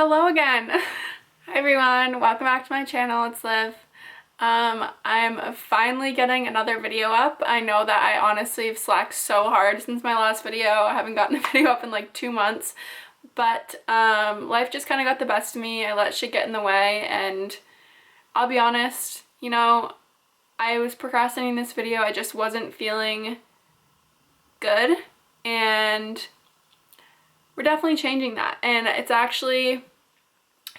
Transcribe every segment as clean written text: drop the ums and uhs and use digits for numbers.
Hello again. Hi everyone, welcome back to my channel. It's Liv. I'm finally getting another video up. I know that I honestly have slacked so hard since my last video. I haven't gotten a video up in like 2 months, but life just kind of got the best of me. I let shit get in the way, and I'll be honest, I was procrastinating this video. I just wasn't feeling good, and we're definitely changing that, and it's actually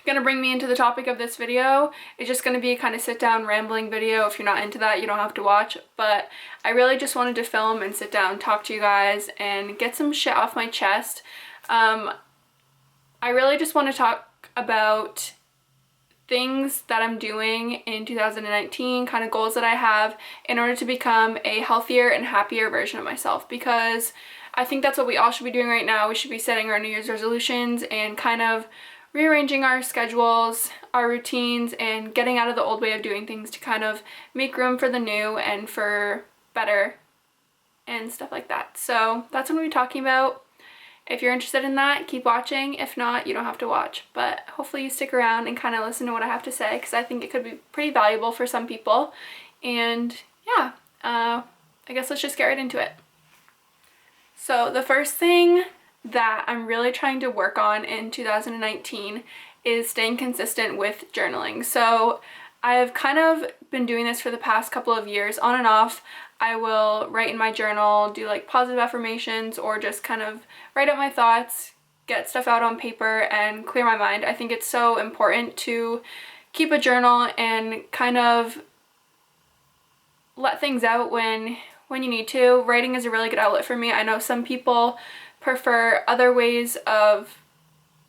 gonna bring me into the topic of this video. It's just gonna be a kind of sit down rambling video. If you're not into that, you don't have to watch, but I really just wanted to film and sit down, talk to you guys, and get some shit off my chest. I really just want to talk about things that I'm doing in 2019, kind of goals that I have in order to become a healthier and happier version of myself, because I think that's what we all should be doing right now. We should be setting our New Year's resolutions and kind of rearranging our schedules, our routines, and getting out of the old way of doing things to kind of make room for the new and for better and stuff like that. So that's what we'll be talking about. If you're interested in that, keep watching. If not, you don't have to watch, but hopefully you stick around and kind of listen to what I have to say, because I think it could be pretty valuable for some people. And yeah, I guess let's just get right into it. So the first thing that I'm really trying to work on in 2019 is staying consistent with journaling. So I've kind of been doing this for the past couple of years, on and off. I will write in my journal, do like positive affirmations, or just kind of write out my thoughts, get stuff out on paper, and clear my mind. I think it's so important to keep a journal and kind of let things out when you need to. Writing is a really good outlet for me. I know some people prefer other ways of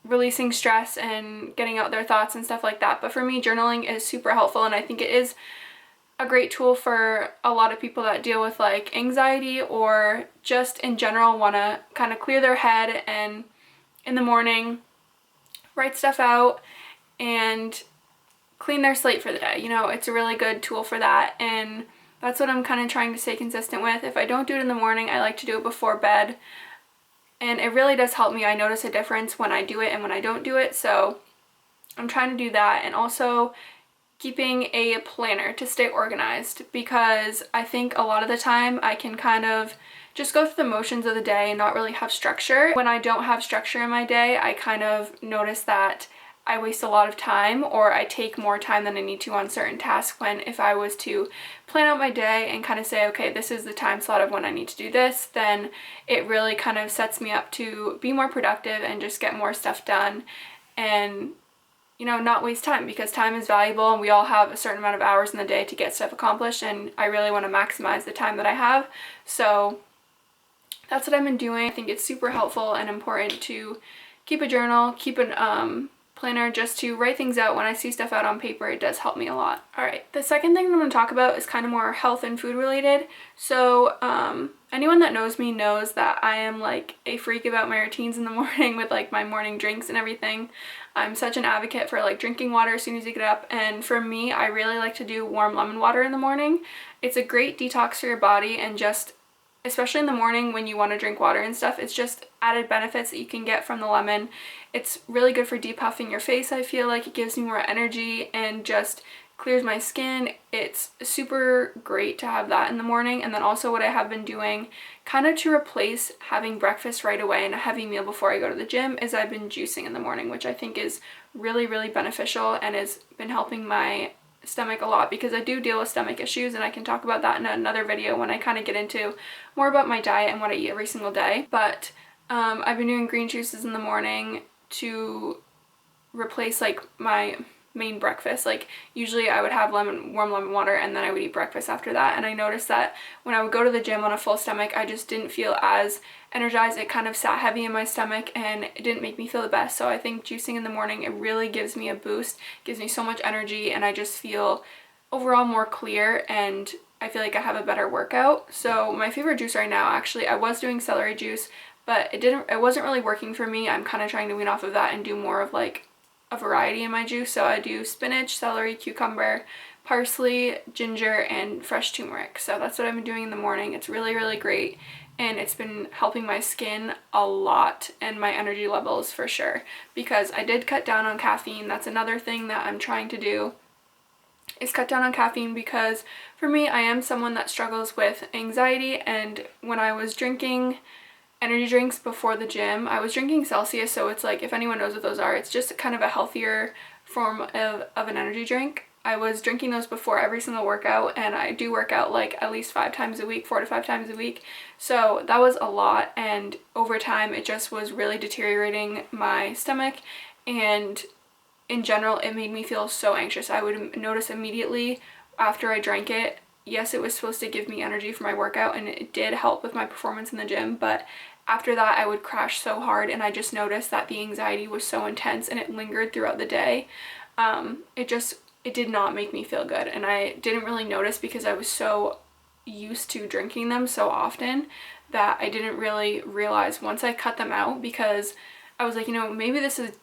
releasing stress and getting out their thoughts and stuff like that, but for me, journaling is super helpful, and I think it is a great tool for a lot of people that deal with like anxiety or just in general want to kind of clear their head and in the morning write stuff out and clean their slate for the day. It's a really good tool for that, and that's what I'm kind of trying to stay consistent with. If I don't do it in the morning, I like to do it before bed, and it really does help me. I notice a difference when I do it and when I don't do it, so I'm trying to do that. And also keeping a planner to stay organized, because I think a lot of the time I can kind of just go through the motions of the day and not really have structure. When I don't have structure in my day, I kind of notice that I waste a lot of time, or I take more time than I need to on certain tasks, when if I was to plan out my day and kind of say, okay, this is the time slot of when I need to do this, then it really kind of sets me up to be more productive and just get more stuff done and not waste time, because time is valuable and we all have a certain amount of hours in the day to get stuff accomplished, and I really want to maximize the time that I have. So that's what I've been doing. I think it's super helpful and important to keep a journal, keep a planner, just to write things out. When I see stuff out on paper, it does help me a lot. Alright, the second thing I'm going to talk about is kind of more health and food related. So anyone that knows me knows that I am like a freak about my routines in the morning with like my morning drinks and everything. I'm such an advocate for like drinking water as soon as you get up, and for me, I really like to do warm lemon water in the morning. It's a great detox for your body, and just especially in the morning when you want to drink water and stuff, it's just added benefits that you can get from the lemon. It's really good for depuffing your face. I feel like it gives me more energy and just clears my skin. It's super great to have that in the morning. And then also what I have been doing kind of to replace having breakfast right away and a heavy meal before I go to the gym is I've been juicing in the morning, which I think is really, really beneficial and has been helping my stomach a lot, because I do deal with stomach issues, and I can talk about that in another video when I kind of get into more about my diet and what I eat every single day. But I've been doing green juices in the morning to replace like my main breakfast. Like usually I would have warm lemon water, and then I would eat breakfast after that, and I noticed that when I would go to the gym on a full stomach, I just didn't feel as energized. It kind of sat heavy in my stomach and it didn't make me feel the best. So I think juicing in the morning, it really gives me a boost, gives me so much energy, and I just feel overall more clear, and I feel like I have a better workout. So my favorite juice right now, actually, I was doing celery juice, but it wasn't really working for me. I'm kind of trying to wean off of that and do more of like a variety in my juice. So I do spinach, celery, cucumber, parsley, ginger, and fresh turmeric. So that's what I've been doing in the morning. It's really, really great. and it's been helping my skin a lot and my energy levels for sure, because I did cut down on caffeine. That's another thing that I'm trying to do, is cut down on caffeine, because for me, I am someone that struggles with anxiety, and when I was drinking energy drinks before the gym, I was drinking Celsius, so it's like, if anyone knows what those are, it's just kind of a healthier form of an energy drink. I was drinking those before every single workout, and I do work out like at least 5 times a week, 4 to 5 times a week, so that was a lot, and over time it just was really deteriorating my stomach, and in general it made me feel so anxious. I would notice immediately after I drank it, yes, it was supposed to give me energy for my workout, and it did help with my performance in the gym, but after that I would crash so hard, and I just noticed that the anxiety was so intense and it lingered throughout the day. It did not make me feel good, and I didn't really notice because I was so used to drinking them so often that I didn't really realize once I cut them out, because I was like, maybe this is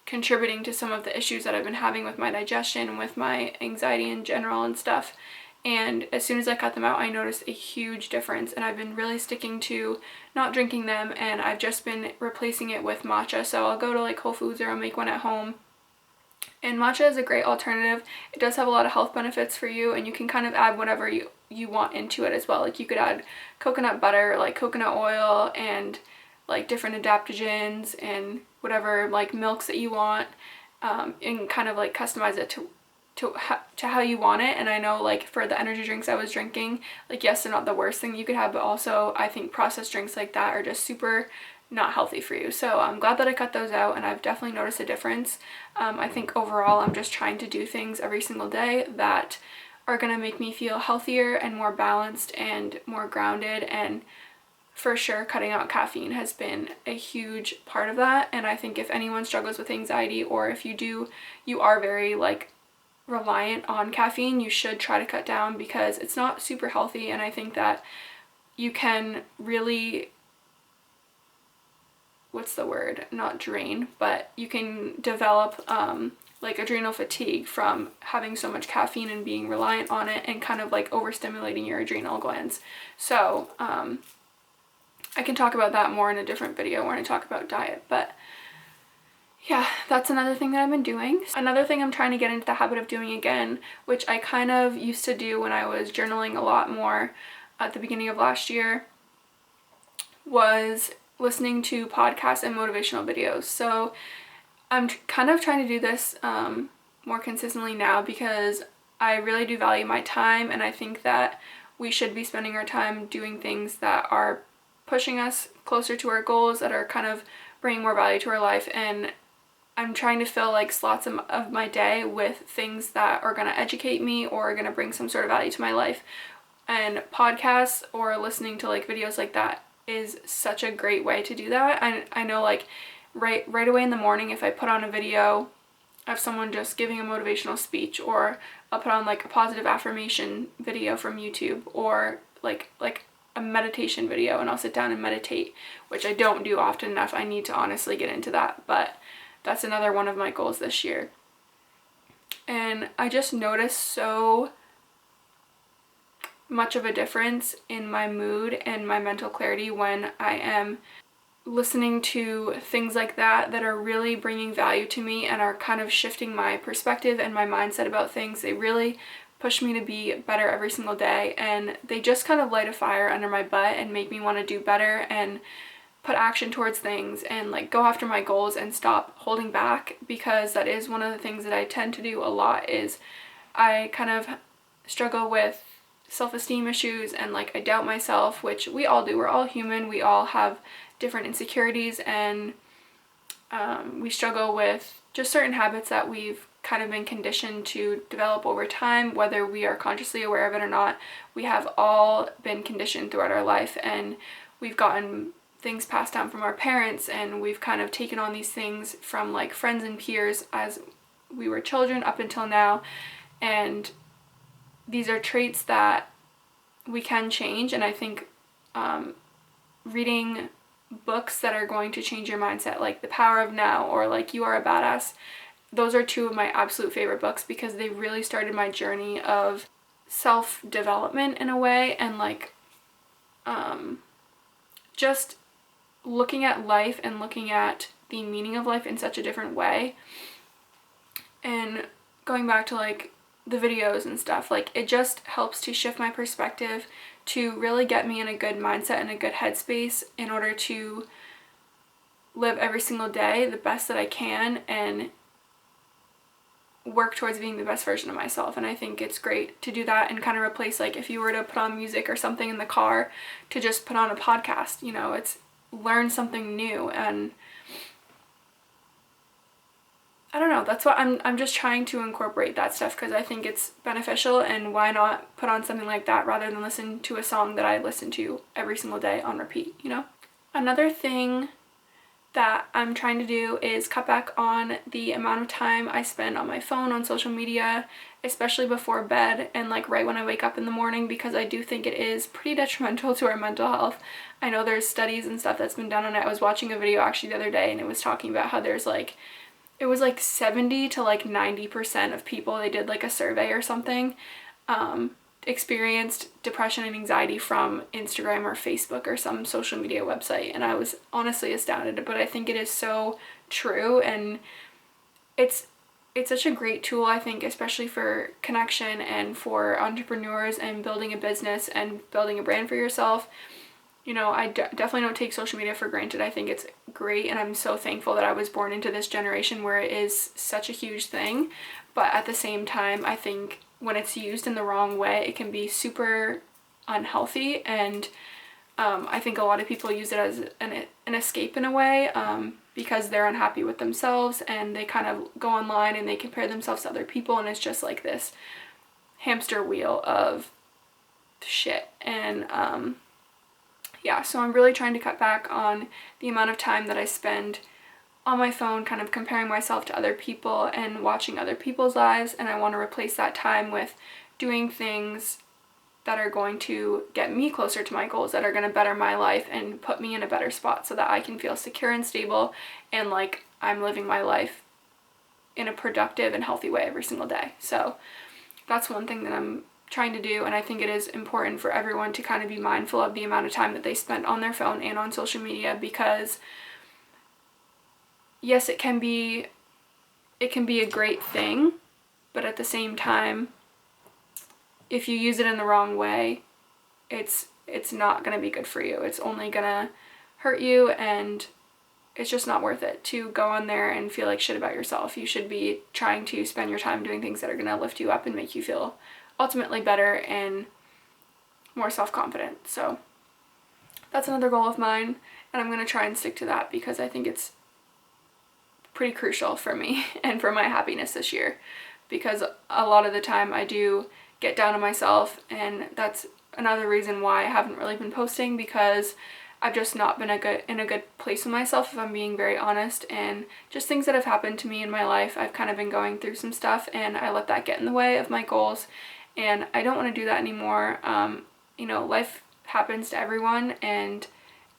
contributing to some of the issues that I've been having with my digestion, with my anxiety in general and stuff. And as soon as I cut them out, I noticed a huge difference, and I've been really sticking to not drinking them, and I've just been replacing it with matcha. So I'll go to like Whole Foods or I'll make one at home. And matcha is a great alternative. It does have a lot of health benefits for you, and you can kind of add whatever you want into it as well. Like you could add coconut butter, like coconut oil, and like different adaptogens and whatever like milks that you want, and kind of like customize it to how you want it. And I know like for the energy drinks I was drinking, like yes, they're not the worst thing you could have, but also I think processed drinks like that are just super not healthy for you. So I'm glad that I cut those out, and I've definitely noticed a difference. I think overall I'm just trying to do things every single day that are going to make me feel healthier and more balanced and more grounded, and for sure cutting out caffeine has been a huge part of that. And I think if anyone struggles with anxiety, or if you are very like reliant on caffeine, you should try to cut down, because it's not super healthy, and I think that you can really, not drain, but you can develop like adrenal fatigue from having so much caffeine and being reliant on it, and kind of like overstimulating your adrenal glands. So I can talk about that more in a different video when I talk about diet, but yeah, that's another thing that I've been doing. Another thing I'm trying to get into the habit of doing again, which I kind of used to do when I was journaling a lot more at the beginning of last year, was listening to podcasts and motivational videos. So I'm kind of trying to do this more consistently now, because I really do value my time, and I think that we should be spending our time doing things that are pushing us closer to our goals, that are kind of bringing more value to our life. And I'm trying to fill like slots of my day with things that are going to educate me or are going to bring some sort of value to my life. And podcasts or listening to like videos like that is such a great way to do that. I know like right away in the morning, if I put on a video of someone just giving a motivational speech, or I'll put on like a positive affirmation video from YouTube, or like a meditation video, and I'll sit down and meditate, which I don't do often enough. I need to honestly get into that, but that's another one of my goals this year. And I just noticed so much of a difference in my mood and my mental clarity when I am listening to things like that are really bringing value to me and are kind of shifting my perspective and my mindset about things. They really push me to be better every single day, and they just kind of light a fire under my butt and make me want to do better and put action towards things and like go after my goals and stop holding back, because that is one of the things that I tend to do a lot. Is I kind of struggle with self-esteem issues, and like I doubt myself, which we all do. We're all human. We all have different insecurities, and we struggle with just certain habits that we've kind of been conditioned to develop over time, whether we are consciously aware of it or not. We have all been conditioned throughout our life, and we've gotten things passed down from our parents, and we've kind of taken on these things from like friends and peers as we were children up until now. And these are traits that we can change, and I think reading books that are going to change your mindset, like The Power of Now or like You Are a Badass, those are two of my absolute favorite books, because they really started my journey of self-development in a way, and like just looking at life and looking at the meaning of life in such a different way. And going back to like the videos and stuff, like it just helps to shift my perspective to really get me in a good mindset and a good headspace in order to live every single day the best that I can and work towards being the best version of myself. And I think it's great to do that and kind of replace, like if you were to put on music or something in the car, to just put on a podcast, you know, it's learn something new. And I don't know, that's what I'm just trying to incorporate that stuff because I think it's beneficial, and why not put on something like that rather than listen to a song that I listen to every single day on repeat, you know? Another thing that I'm trying to do is cut back on the amount of time I spend on my phone, on social media, especially before bed and like right when I wake up in the morning, because I do think it is pretty detrimental to our mental health. I know there's studies and stuff that's been done on it. I was watching a video actually the other day and it was talking about how there's like, it was like 70 to like 90% of people, they did like a survey or something, experienced depression and anxiety from Instagram or Facebook or some social media website. And I was honestly astounded, but I think it is so true. And it's such a great tool, I think, especially for connection and for entrepreneurs and building a business and building a brand for yourself. You know, I definitely don't take social media for granted. I think it's great, and I'm so thankful that I was born into this generation where it is such a huge thing. But at the same time, I think when it's used in the wrong way, it can be super unhealthy. And I think a lot of people use it as an escape in a way, because they're unhappy with themselves and they kind of go online and they compare themselves to other people, and it's just like this hamster wheel of shit. And yeah, so I'm really trying to cut back on the amount of time that I spend on my phone, kind of comparing myself to other people and watching other people's lives, and I want to replace that time with doing things that are going to get me closer to my goals, that are going to better my life and put me in a better spot so that I can feel secure and stable and like I'm living my life in a productive and healthy way every single day. So that's one thing that I'm trying to do, and I think it is important for everyone to kind of be mindful of the amount of time that they spend on their phone and on social media, because yes, it can be a great thing, but at the same time, if you use it in the wrong way, it's not going to be good for you. It's only going to hurt you, and it's just not worth it to go on there and feel like shit about yourself. You should be trying to spend your time doing things that are going to lift you up and make you feel ultimately better and more self-confident. So that's another goal of mine, and I'm going to try and stick to that because I think it's pretty crucial for me and for my happiness this year, because a lot of the time I do get down on myself, and that's another reason why I haven't really been posting, because I've just not been in a good place with myself, if I'm being very honest, and just things that have happened to me in my life. I've kind of been going through some stuff, and I let that get in the way of my goals, and I don't want to do that anymore. You know, life happens to everyone, and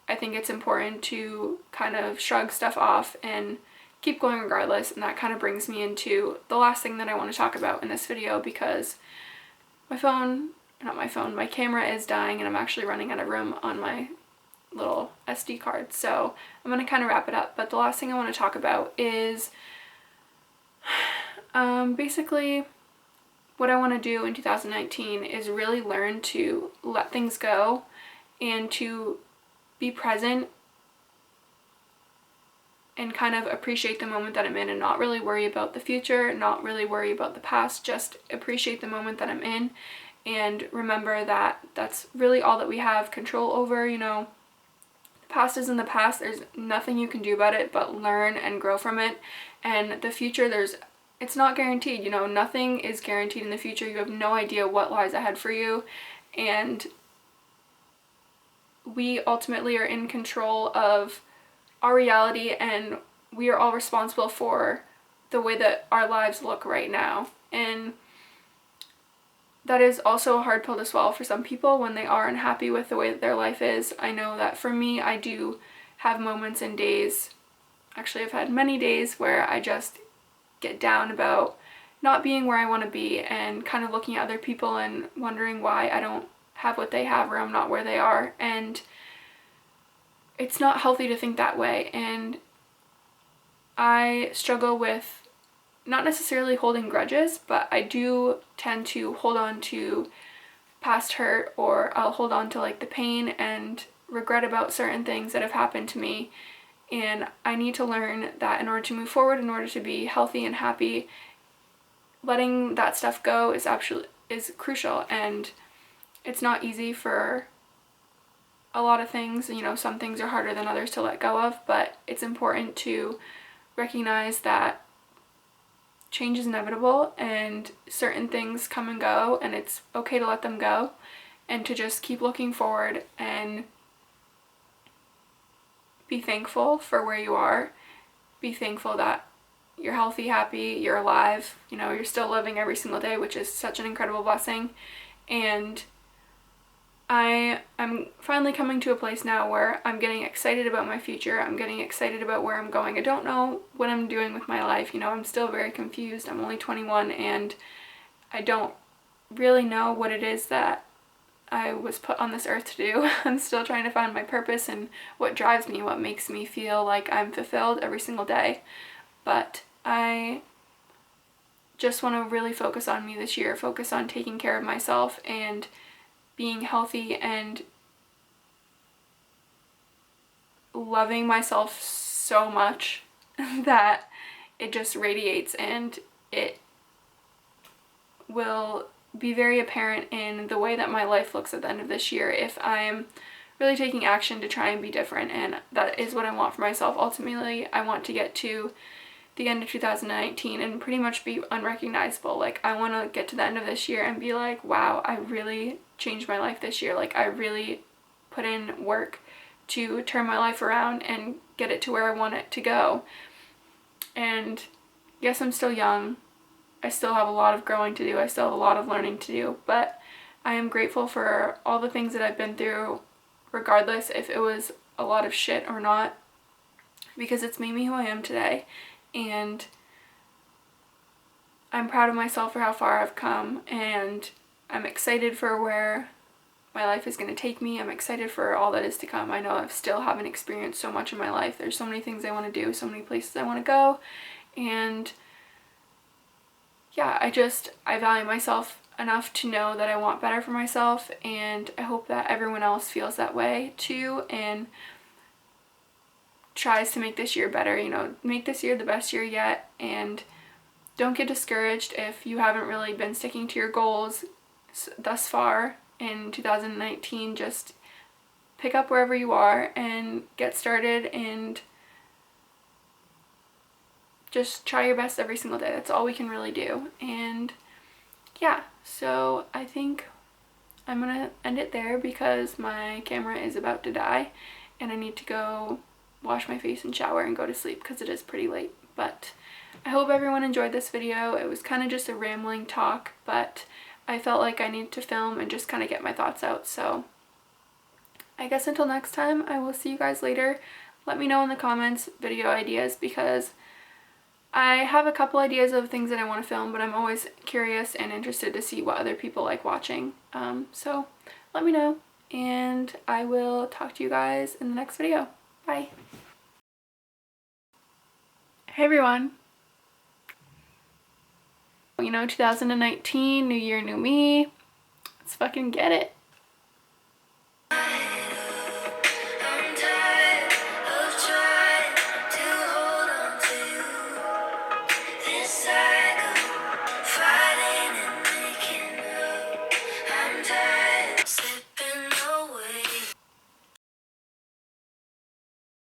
I think it's important to kind of shrug stuff off and keep going regardless. And that kind of brings me into the last thing that I want to talk about in this video, because my camera is dying, and I'm actually running out of room on my little SD card. So I'm going to kind of wrap it up. But the last thing I want to talk about is basically what I want to do in 2019 is really learn to let things go and to be present and kind of appreciate the moment that I'm in, and not really worry about the future, not really worry about the past, just appreciate the moment that I'm in, and remember that that's really all that we have control over. You know, the past is in the past, there's nothing you can do about it but learn and grow from it. And the future, it's not guaranteed, you know, nothing is guaranteed in the future. You have no idea what lies ahead for you, and we ultimately are in control of our reality, and we are all responsible for the way that our lives look right now. And that is also a hard pill to swallow for some people when they are unhappy with the way that their life is. I know that for me, I do have moments and days, actually I've had many days, where I just get down about not being where I want to be, and kind of looking at other people and wondering why I don't have what they have, or I'm not where they are. And it's not healthy to think that way, and I struggle with not necessarily holding grudges, but I do tend to hold on to past hurt, or I'll hold on to like the pain and regret about certain things that have happened to me. And I need to learn that in order to move forward, in order to be healthy and happy, letting that stuff go is crucial. And it's not easy for a lot of things. You know, some things are harder than others to let go of, but it's important to recognize that change is inevitable and certain things come and go, and it's okay to let them go, and to just keep looking forward and be thankful for where you are. Be thankful that you're healthy, happy, you're alive, you know, you're still living every single day, which is such an incredible blessing. And I'm finally coming to a place now where I'm getting excited about my future. I'm getting excited about where I'm going. I don't know what I'm doing with my life. You know, I'm still very confused. I'm only 21 and I don't really know what it is that I was put on this earth to do. I'm still trying to find my purpose and what drives me, what makes me feel like I'm fulfilled every single day. But I just want to really focus on me this year, focus on taking care of myself and being healthy and loving myself so much that it just radiates, and it will be very apparent in the way that my life looks at the end of this year if I'm really taking action to try and be different. And that is what I want for myself. Ultimately, I want to get to the end of 2019 and pretty much be unrecognizable. Like, I want to get to the end of this year and be like, wow, I really changed my life this year. Like, I really put in work to turn my life around and get it to where I want it to go. And yes, I'm still young. I still have a lot of growing to do. I still have a lot of learning to do, but I am grateful for all the things that I've been through, regardless if it was a lot of shit or not, because it's made me who I am today. And I'm proud of myself for how far I've come, and I'm excited for where my life is going to take me. I'm excited for all that is to come. I know I still haven't experienced so much in my life. There's so many things I want to do, so many places I want to go, and yeah, I value myself enough to know that I want better for myself, and I hope that everyone else feels that way too and tries to make this year better, you know, make this year the best year yet. And don't get discouraged if you haven't really been sticking to your goals thus far in 2019. Just pick up wherever you are and get started, and just try your best every single day. That's all we can really do. And yeah, so I think I'm gonna end it there because my camera is about to die and I need to go wash my face and shower and go to sleep because it is pretty late. But I hope everyone enjoyed this video. It was kind of just a rambling talk, but I felt like I needed to film and just kind of get my thoughts out. So I guess until next time, I will see you guys later. Let me know in the comments video ideas, because I have a couple ideas of things that I want to film, but I'm always curious and interested to see what other people like watching. So let me know, and I will talk to you guys in the next video. Bye. Hey everyone. You know, 2019, new year, new me. Let's fucking get it.